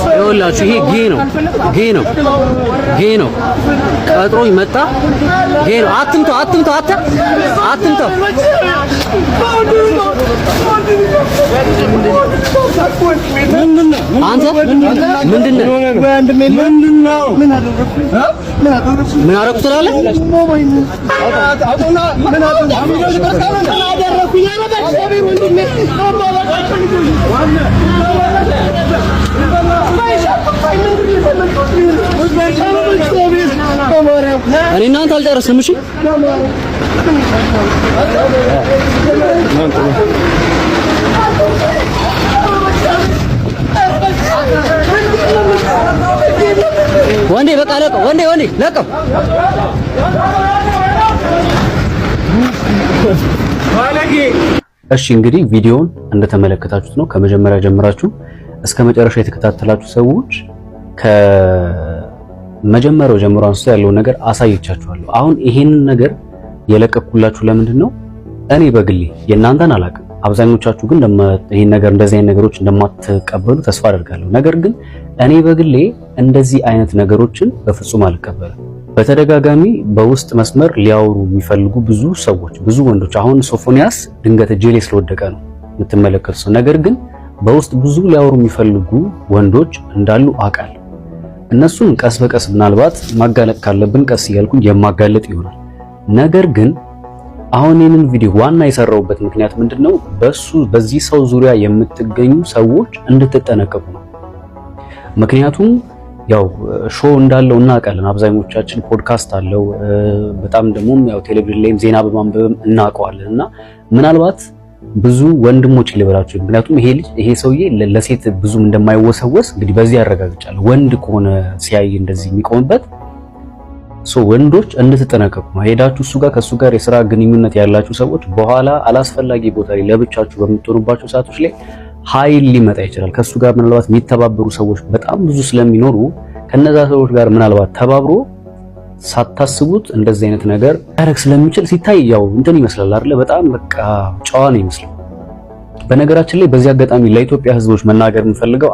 ይኸውላችሁ ይሄ ጌ ነው ቀጥሮኝ መጣ። ጌ ነው። አትምተው አንተ ምንድነው? ምን አደረኩ ትላለህ? እኔ እናንተ አልጨረስንም። እሺ ወንዴ በቃ ለቀው፣ ወንዴ ለቀው። እሺ እንግዲህ ቪዲዮውን እንደተመለከታችሁት ነው። ከመጀመሪያ ጀምራችሁ እስከ መጨረሻ የተከታተላችሁ ሰዎች ከመጀመሪያው ጀምሮ አንስቶ ያለውን ነገር አሳይቻችኋለሁ። አሁን ይሄንን ነገር የለቀኩላችሁ ለምንድን ነው? እኔ በግሌ የእናንተን አላውቅም። አብዛኞቻችሁ ግን ይሄን ነገር እንደዚህ አይነት ነገሮች እንደማትቀበሉ ተስፋ አደርጋለሁ። ነገር ግን እኔ በግሌ እንደዚህ አይነት ነገሮችን በፍጹም አልቀበልም። በተደጋጋሚ በውስጥ መስመር ሊያወሩ የሚፈልጉ ብዙ ሰዎች፣ ብዙ ወንዶች፣ አሁን ሶፎንያስ ድንገት እጄ ላይ ስለወደቀ ነው የምትመለከቱት። ነገር ግን በውስጥ ብዙ ሊያወሩ የሚፈልጉ ወንዶች እንዳሉ አውቃለሁ። እነሱን ቀስ በቀስ ምናልባት ማጋለጥ ካለብን ቀስ እያልኩኝ የማጋለጥ ይሆናል። ነገር ግን አሁን ይህንን ቪዲዮ ዋና የሰራውበት ምክንያት ምንድነው? በዚህ ሰው ዙሪያ የምትገኙ ሰዎች እንድትጠነቀቁ ነው። ምክንያቱም ያው ሾው እንዳለው እናውቃለን። አብዛኞቻችን ፖድካስት አለው፣ በጣም ደግሞ ያው ቴሌቪዥን ላይም ዜና በማንበብም እናውቀዋለን። እና ምናልባት ብዙ ወንድሞች ሊበላችሁ፣ ምክንያቱም ይሄ ሰውዬ ለሴት ብዙም እንደማይወሰወስ እንግዲህ በዚህ ያረጋግጫለሁ። ወንድ ከሆነ ሲያይ እንደዚህ የሚቆምበት ወንዶች እንድትጠነቀቁ ነው። ሄዳችሁ ከሱ ጋር የሥራ ግንኙነት ያላችሁ ሰዎች በኋላ አላስፈላጊ ቦታ ላይ ለብቻችሁ በምትሆኑባቸው ሰዓቶች ላይ ኃይል ሊመጣ ይችላል። ከሱ ጋር ምናልባት የሚተባበሩ ሰዎች በጣም ብዙ ስለሚኖሩ ከነዛ ሰዎች ጋር ምናልባት ተባብሮ ሳታስቡት እንደዚህ አይነት ነገር ያረግ ስለሚችል ሲታይ ያው እንትን ይመስላል አይደለ? በጣም በቃ ጨዋ ነው ይመስላል። በነገራችን ላይ በዚህ አጋጣሚ ለኢትዮጵያ ሕዝቦች መናገር የምፈልገው